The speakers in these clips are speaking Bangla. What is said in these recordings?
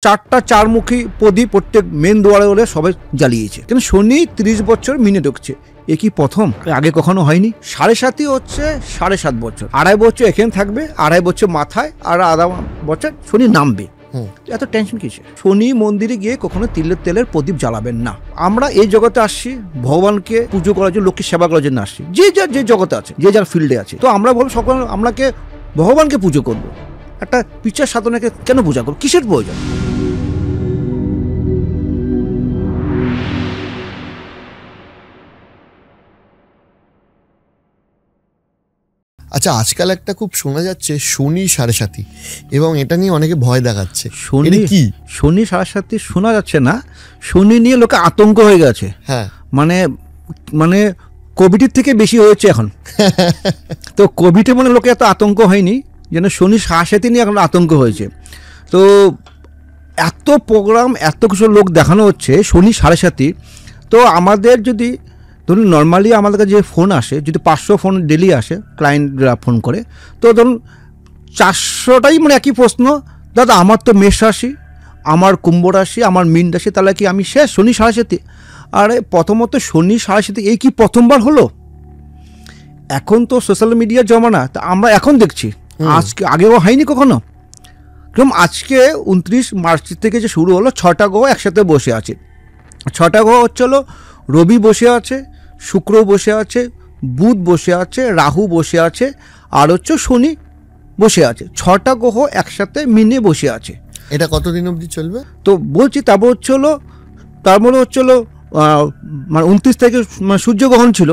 4টা 4মুখী প্রদীপ প্রত্যেক মেন দুয়ারে ওরে সবাই জ্বালিয়েছে। কিন্তু শনি 30 বছর মিনে ঢুকছে, এ কি প্রথম? আগে কখনো হয়নি। 7.5 হচ্ছে 7.5 বছর, 2.5 বছর এখানে থাকবে, 2.5 বছর মাথায়, আর 1.5 বছর শনি নামবে। এত টেনশন কিসে? শনি মন্দিরে গিয়ে কখনো তিলের তেলের প্রদীপ জ্বালাবেন না। আমরা এই জগতে আসছি ভগবানকে পুজো করার জন্য, লোককে সেবা করার জন্য আসছি, যে যার যে জগতে আছে, যে যার ফিল্ডে আছে। তো আমরা বলবো সকল আমরাকে ভগবানকে পুজো করবো, একটা পিচার সাধনাকে কেন পূজা করবো? কিসের প্রয়োজন? আচ্ছা, আজকাল একটা খুব শোনা যাচ্ছে শনি 7.5, এবং এটা নিয়ে অনেকে ভয় দেখাচ্ছে। শনি কি? শনি 7.5 শোনা যাচ্ছে না, শনি নিয়ে লোকে আতঙ্ক হয়ে গেছে। হ্যাঁ, মানে কোভিডের থেকে বেশি হয়েছে এখন। তো কোভিডে মানে লোকে এত আতঙ্ক হয়নি, যেন শনি 7.5 নিয়ে এখন আতঙ্ক হয়েছে। তো এত প্রোগ্রাম, এত কিছু লোক দেখানো হচ্ছে শনি 7.5। তো আমাদের যদি ধরুন নর্মালি আমাদের কাছে যে ফোন আসে, যদি 500 ফোন ডেলি আসে, ক্লায়েন্টরা ফোন করে, তো ধরুন 400টাই মানে একই প্রশ্ন, দাদা আমার তো মেষ রাশি, আমার কুম্ভ রাশি, আমার মীন রাশি, তাহলে কি আমি শেষ? শনি 7.5? আরে প্রথমত শনি 7.5 এই কি প্রথমবার হলো? এখন তো সোশ্যাল মিডিয়ার জমানা, তা আমরা এখন দেখছি, আজকে আগেও হয়নি কখনো। কারণ আজকে 29 মার্চ থেকে যে শুরু হলো, 6টা গ্রহ একসাথে বসে আছে। 6টা গ্রহ হচ্ছে হলো রবি বসে আছে, শুক্র বসে আছে, বুধ বসে আছে, রাহু বসে আছে, আর হচ্ছে শনি বসে আছে। 6টা গ্রহ একসাথে মিনে বসে আছে। এটা কতদিন অবধি চলবে? তো বলছি, তারপর হচ্ছে হলো মানে 29 থেকে মানে সূর্যগ্রহণ ছিল,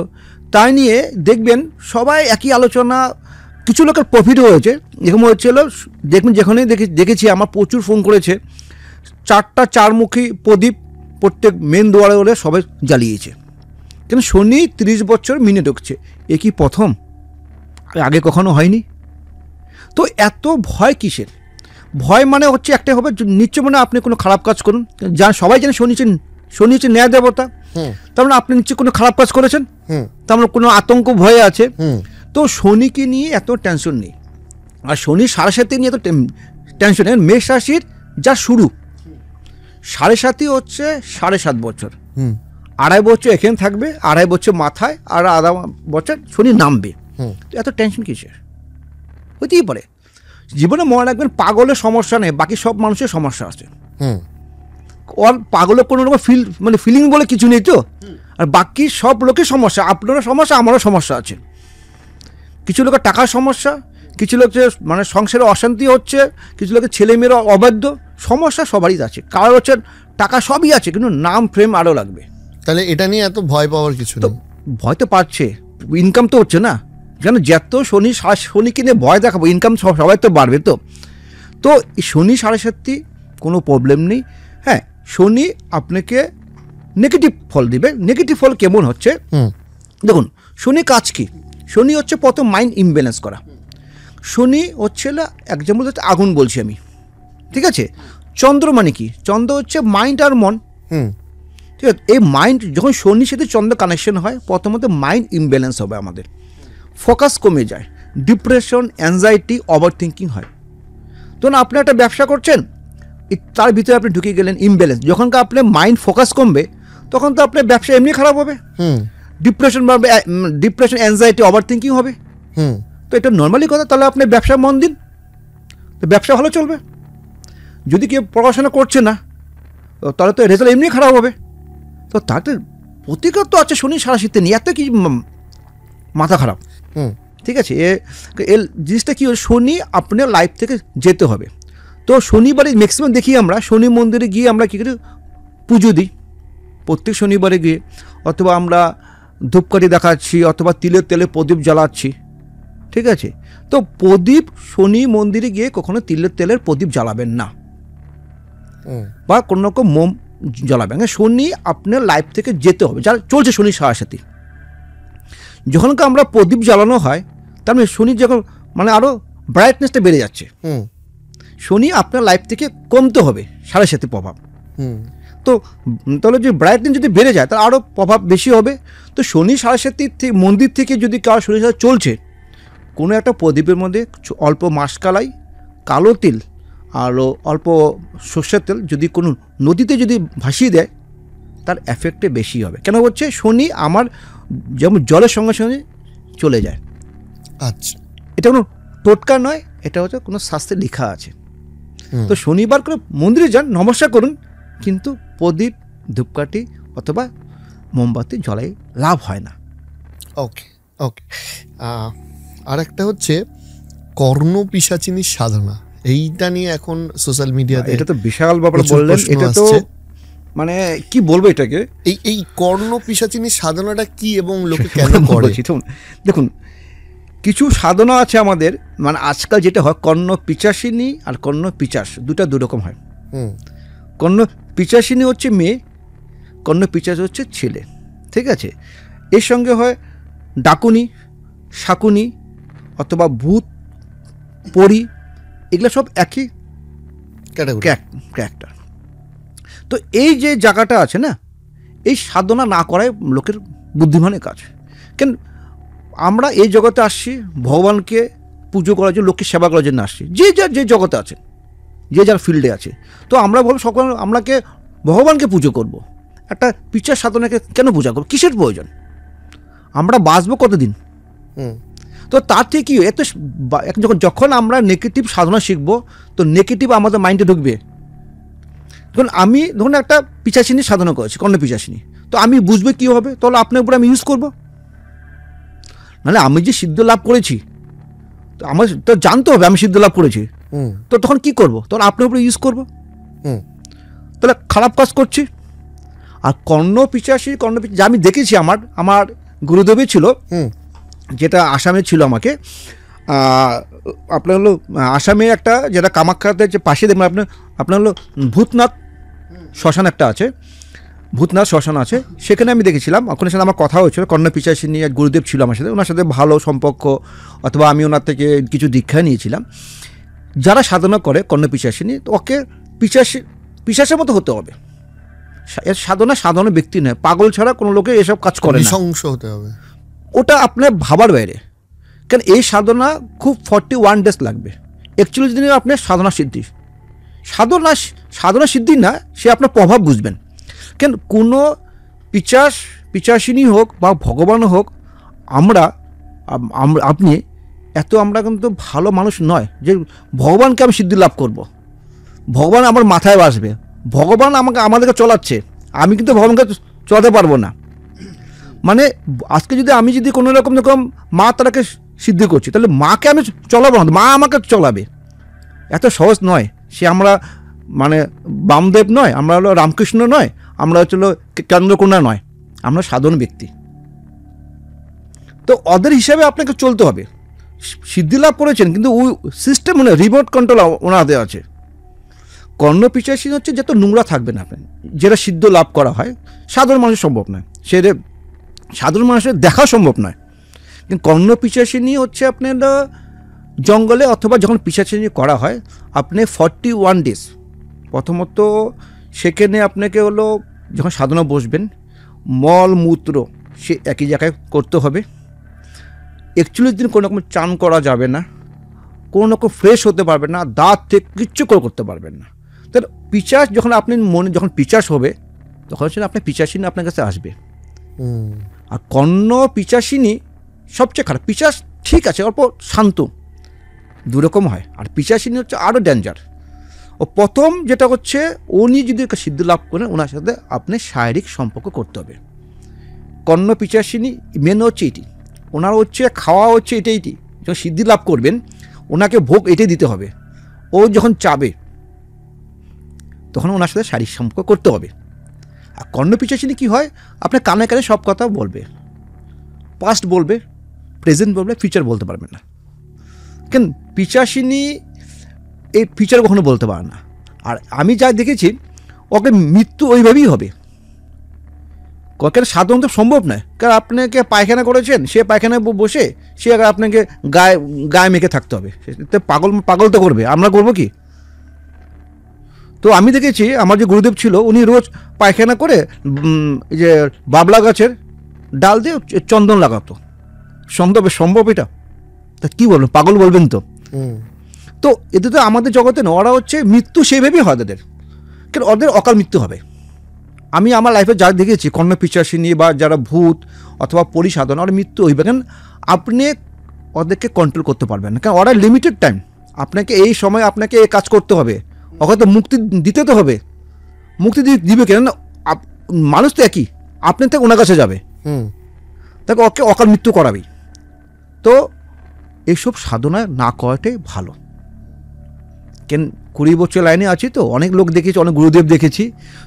তাই নিয়ে দেখবেন সবাই একই আলোচনা। কিছু লোকের প্রফিট হয়েছে, এরকম হচ্ছিল, দেখবেন যেখানে দেখেছি আমার প্রচুর ফোন করেছে, 4টা 4মুখী প্রদীপ প্রত্যেক মেন দুয়ারে ওরে সবাই জ্বালিয়েছে। কিন্তু শনি 30 বছর মিনে ঢুকছে, এ কি প্রথম? আগে কখনো হয়নি। তো এত ভয় কিসের? ভয় মানে হচ্ছে একটা হবে, নিশ্চয় মানে আপনি কোনো খারাপ কাজ করুন, সবাই জানে শনি হচ্ছে ন্যায় দেবতা, তার মানে আপনি নিশ্চয় কোনো খারাপ কাজ করেছেন, তার মানে কোনো আতঙ্ক ভয়ে আছে। তো শনিকে নিয়ে এত টেনশন নেই, আর শনি 7.5 নিয়ে এত টেনশন নেই। মেষ রাশির যা শুরু, 7.5 হচ্ছে 7.5 বছর, 2.5 বছর এখানে থাকবে, 2.5 বছর মাথায়, আর 1.5 বছর শনি নামবে। এত টেনশন কিসের? হতেই পারে। জীবনে মনে রাখবেন, পাগলের সমস্যা নেই, বাকি সব মানুষের সমস্যা আছে। ওর পাগলের কোনো রকম ফিলিং বলে কিছু নেই তো, আর বাকি সব লোকের সমস্যা, আপনারও সমস্যা, আমারও সমস্যা আছে। কিছু লোকের টাকার সমস্যা, কিছু লোকের মানে সংসারে অশান্তি হচ্ছে, কিছু লোকের ছেলেমেয়েরা অবাধ্য, সমস্যা সবারই আছে। কারোর হচ্ছে টাকা সবই আছে, কিন্তু নাম ফ্রেম আরও লাগবে। তাহলে এটা নিয়ে এত ভয় পাওয়ার কিছু নেই। ভয় তো পাচ্ছে, ইনকাম তো হচ্ছে না, কেন যত শনিকে নিয়ে ভয় দেখাবো, ইনকাম সবাই তো বাড়বে। তো শনি 7.5 কোনো প্রবলেম নেই। হ্যাঁ, শনি আপনাকে নেগেটিভ ফল দিবে। নেগেটিভ ফল কেমন হচ্ছে দেখুন, শনি কাজ কি? শনি হচ্ছে প্রথম মাইন্ড ইমব্যালেন্স করা। শনি হচ্ছে এক্সাম্পল হচ্ছে আগুন বলছি আমি, ঠিক আছে? চন্দ্র মানে কি? চন্দ্র হচ্ছে মাইন্ড আর মন, ঠিক আছে? এই মাইন্ড যখন শনির সাথে চন্দ্র কানেকশন হয়, প্রথমত মাইন্ড ইমব্যালেন্স হবে, আমাদের ফোকাস কমে যায়, ডিপ্রেশন, অ্যাংজাইটি, ওভার থিঙ্কিং হয়। তখন আপনি একটা ব্যবসা করছেন, তার ভিতরে আপনি ঢুকে গেলেন ইমব্যালেন্স। যখন আপনার মাইন্ড ফোকাস কমবে, তখন তো আপনার ব্যবসা এমনি খারাপ হবে, ডিপ্রেশন, অ্যাংজাইটি, ওভার থিঙ্কিং হবে। তো এটা নর্মালি কথা। তাহলে আপনি ব্যবসা মন দিন, তো ব্যবসা ভালো চলবে। যদি কেউ পড়াশোনা করছে না, তাহলে তো রেজাল্ট এমনি খারাপ হবে। তো তাতে প্রতিকার তো আছে শনি 7.5 নিয়ে, এত কি মাথা খারাপ? ঠিক আছে, এর জিনিসটা কি, শনি আপনার লাইফ থেকে যেতে হবে। তো শনিবারে ম্যাক্সিমাম দেখি আমরা শনি মন্দিরে গিয়ে আমরা কী করি, পুজো দিই প্রত্যেক শনিবারে গিয়ে, অথবা আমরা ধূপকাঠি দেখাচ্ছি, অথবা তেলে প্রদীপ জ্বালাচ্ছি, ঠিক আছে? তো প্রদীপ শনি মন্দিরে গিয়ে কখনো তেলের প্রদীপ জ্বালাবেন না, বা কোনো রকম মোম জ্বালাবেন। শনি আপনার লাইফ থেকে যেতে হবে, যা চলছে শনি 7.5। যখন আমরা প্রদীপ জ্বালানো হয়, তার মানে শনি যখন মানে আরও ব্রাইটনেসটা বেড়ে যাচ্ছে, শনি আপনার লাইফ থেকে কমতে হবে 7.5 প্রভাব। তো তাহলে যে ব্রাইটনেস যদি বেড়ে যায়, তার আরও প্রভাব বেশি হবে। তো শনি 7.5 মন্দির থেকে যদি কারো শনি 7 চলছে, কোনো একটা প্রদীপের মধ্যে অল্প মাসকালাই, কালো তিল আরও অল্প সর্ষের তেল যদি কোনো নদীতে যদি ভাসিয়ে দেয় তার এফেক্টে বেশি হবে। কেন হচ্ছে শনি আমার যেমন জলের সঙ্গে সঙ্গে চলে যায়। আচ্ছা, এটা কোনো টোটকা নয়, এটা হচ্ছে কোনো শাস্ত্রে লেখা আছে। তো শনিবার করে মন্দিরে যান, নমস্কার করুন, কিন্তু প্রদীপ, ধূপকাঠি অথবা মোমবাতি জ্বলাই লাভ হয় না। ওকে ওকে। আর একটা হচ্ছে কর্ণপিশাচিনীর সাধনা, এইটা নিয়ে এখন সোশ্যাল মিডিয়াতে এটা তো বিশাল ব্যাপার বললেন। এটা তো মানে কি বলবো এটাকে, এই কর্ণপিশাচিনীর সাধনাটা কি এবং লোকে কেন করে? দেখুন, কিছু সাধনা আছে আমাদের, মানে আজকাল যেটা হয় কর্ণপিশাচিনী আর কর্ণপিশাচ দুটা দুরকম হয়। কর্ণপিশাচিনী হচ্ছে মেয়ে, কর্ণপিশাচ হচ্ছে ছেলে, ঠিক আছে। এর সঙ্গে হয় ডাকুনি, শাকুনি অথবা ভূত, পরী, এগুলো সব একই ক্যারেক্টার। তো এই যে জায়গাটা আছে না, এই সাধনা না করাই লোকের বুদ্ধিমানের কাজ। কেন আমরা এই জগতে আসছি ভগবানকে পুজো করার জন্য, লোককে সেবা করার জন্য আসছি, যে যার যে জগতে আছে, যে যার ফিল্ডে আছে। তো আমরা বলবো সকল আমরাকে ভগবানকে পুজো করব, একটা পিচার সাধনাকে কেন পূজা করবো? কিসের প্রয়োজন? আমরা বাঁচবো কতদিন? তো তার থেকে কি এত যখন আমরা নেগেটিভ সাধনা শিখবো, তো নেগেটিভ আমাদের মাইন্ডে ঢুকবে। ধরুন আমি ধরুন একটা পিশাচিনী সাধনা করেছি, কর্ণপিশাচিনী, তো আমি বুঝবে কী হবে? তাহলে আপনার উপরে আমি ইউজ করবো, নাহলে আমি যে সিদ্ধ লাভ করেছি তো আমার তো জানতে হবে আমি সিদ্ধ লাভ করেছি, তো তখন কি করব? তখন আপনার উপরে ইউজ করবো, তাহলে খারাপ কাজ করছি। আর কর্ণপিশাচী যা আমি দেখেছি, আমার গুরুদেবই ছিল, যেটা আসামে ছিল, আমাকে আপনার হলো আসামে একটা যেটা কামাখ্যাতে যে পাশে দেখবেন আপনার হলো ভূতনাথ শ্মশান একটা আছে, ভূতনাথ শ্মশান আছে, সেখানে আমি দেখেছিলাম। ওখানে সাথে আমার কথা হয়েছিল, কর্ণপিশাচী নিয়ে গুরুদেব ছিল আমার সাথে, ওনার সাথে ভালো সম্পর্ক, অথবা আমি ওনার থেকে কিছু দীক্ষা নিয়েছিলাম। যারা সাধনা করে কর্ণপিশাচী নিয়ে, তো ওকে পিশাচের মতো হতে হবে। এর সাধনা ব্যক্তি নয়, পাগল ছাড়া কোনো লোকে এসব কাজ করে না, নৃশংস হতে হবে। ওটা আপনার ভাবার বাইরে। কারণ এই সাধনা খুব 41 ডেজ লাগবে, 41 দিনে আপনার সাধনা সিদ্ধি না, সে আপনার প্রভাব বুঝবেন। কেন কোনো পিশাচিনী হোক বা ভগবান হোক, আপনি আমরা কিন্তু ভালো মানুষ নয় যে ভগবানকে আমি সিদ্ধি লাভ করব, ভগবান আমার মাথায় বসবে, ভগবান আমাদেরকে চলাচ্ছে, আমি কিন্তু ভগবানকে চলাতে পারবো না। মানে আজকে আমি যদি কোনো রকম মা তারাকে সিদ্ধি করছি, তাহলে মাকে আমি চলাবো না, মা আমাকে চলাবে। এত সহজ নয়। সে আমরা মানে বামদেব নয়, আমরা হলো রামকৃষ্ণ নয়, আমরা হলো চন্দ্রকোনা নয়, আমরা সাধারণ ব্যক্তি। তো ওদের হিসাবে আপনাকে চলতে হবে। সিদ্ধি লাভ করেছেন, কিন্তু ওই সিস্টেম মানে রিমোট কন্ট্রোল ওনার হাতে আছে। কর্ণপিশাচী হচ্ছে যত নোংরা থাকবেন আপনি, যেটা সিদ্ধ লাভ করা হয়, সাধারণ মানুষের সম্ভব নয়, সেটা সাধারণ মানুষের দেখা সম্ভব নয়। কিন্তু কর্ণপিশাচিনী হচ্ছে আপনার জঙ্গলে অথবা যখন পিশাচিনী করা হয়, আপনি 41 ডেজ প্রথমত সেখানে আপনাকে হলো যখন সাধনা বসবেন, মল মূত্র সে একই জায়গায় করতে হবে। 41 দিন কোনো রকম চান করা যাবে না, কোনো রকম ফ্রেশ হতে পারবেন না, দাঁত থেকে কিচ্ছু করতে পারবেন না। তাহলে পিশাচ যখন আপনি মনে যখন পিশাচ হবে, তখন হচ্ছে আপনার পিশাচিনী আপনার কাছে আসবে। আর কর্ণপিশাচিনী সবচেয়ে খারাপ। পিশাচ ঠিক আছে, অল্প শান্ত, দুরকম হয়। আর পিশাচিনী হচ্ছে আরও ডেঞ্জার। ও প্রথম যেটা হচ্ছে, উনি যদি সিদ্ধি লাভ করেন, ওনার সাথে আপনি শারীরিক সম্পর্ক করতে হবে। কর্ণপিশাচিনী মেন হচ্ছে এটি, ওনার হচ্ছে খাওয়া হচ্ছে এটাই, যখন সিদ্ধি লাভ করবেন ওনাকে ভোগ এটাই দিতে হবে। ও যখন চাবে তখন ওনার সাথে শারীরিক সম্পর্ক করতে হবে। আর কর্ণপিশাচিনী কী হয়, আপনার কানে কানে সব কথা বলবে, পাস্ট বলবে, প্রেজেন্ট বলবে, ফিউচার বলতে পারবে না। কেন পিশাচিনী এই ফিউচার কখনো বলতে পারে না। আর আমি যা দেখেছি, ওকে মৃত্যু ওইভাবেই হবে। কেন সাধারণত সম্ভব নয়। কারণ আপনাকে পায়খানা করেছেন, সে পায়খানায় বসে সে আপনাকে গায়ে মেখে থাকতে হবে, পাগল তো করবে, আমরা করবো কি? তো আমি দেখেছি আমার যে গুরুদেব ছিল, উনি রোজ পায়খানা করে যে বাবলা গাছের ডাল দিয়ে চন্দন লাগাতো। সম্ভব এটা? তা কী বলবেন, পাগল বলবেন তো? তো এতে তো আমাদের জগতে না, ওরা হচ্ছে মৃত্যু সেভাবেই হয় তাদের, কেন ওদের অকাল মৃত্যু হবে। আমি আমার লাইফে যা দেখেছি কর্ণপিশাচিনী বা যারা ভূত অথবা পরিসাধন, ওরা মৃত্যু হইবে, কেন আপনি ওদেরকে কন্ট্রোল করতে পারবেন না, কারণ ওরা লিমিটেড টাইম, আপনাকে এই সময় আপনাকে এই কাজ করতে হবে, ওকে তো মুক্তি দিতে তো হবে। মুক্তি দিবে কেন, মানুষ তো একই, আপনি থেকে ওনার কাছে যাবে, তাকে ওকে অকাল মৃত্যু করাবেই। তো এইসব সাধনা না করাটাই ভালো। কেন 20 বছর লাইনে আছি তো অনেক লোক দেখেছি, অনেক গুরুদেব দেখেছি,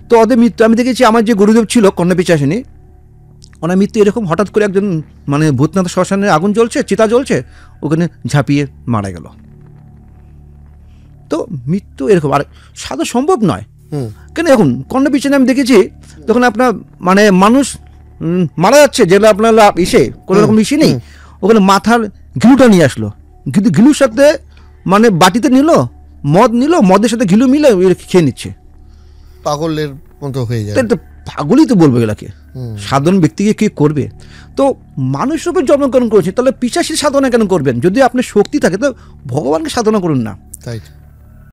তো ওদের মৃত্যু আমি দেখেছি। আমার যে গুরুদেব ছিল কর্ণপিশাচিনী, ওনার মৃত্যু এরকম হঠাৎ করে একজন মানে ভূতনাথ শ্মশানে আগুন জ্বলছে, চিতা জ্বলছে, ওখানে ঝাঁপিয়ে মারা গেল। তো মৃত্যু এরকম, আর সাধু সম্ভব নয়। কেন এখন কর্ণপিশাচিনী আমি দেখেছি, তখন আপনার মানে মানুষ মারা যাচ্ছে, যেগুলো আপনার ইসে কোনো রকম ইসে নেই, ওখানে মাথার ঘিলুটা নিয়ে আসলো, কিন্তু ঘিলুর সাথে মানে বাটিতে নিল, মদ নিল, মদের সাথে ঘিলু মিলে খেয়ে নিচ্ছে, পাগলের মতো হয়ে যায়। তো পাগলই তো বলবো এগুলাকে, সাধারণ ব্যক্তিকে কি করবে? তো মানুষ রূপে জন্মগ্রহণ করেছে, তাহলে পিশাচির সাধনা কেন করবেন? যদি আপনার শক্তি থাকে তো ভগবানকে সাধনা করুন না। তাই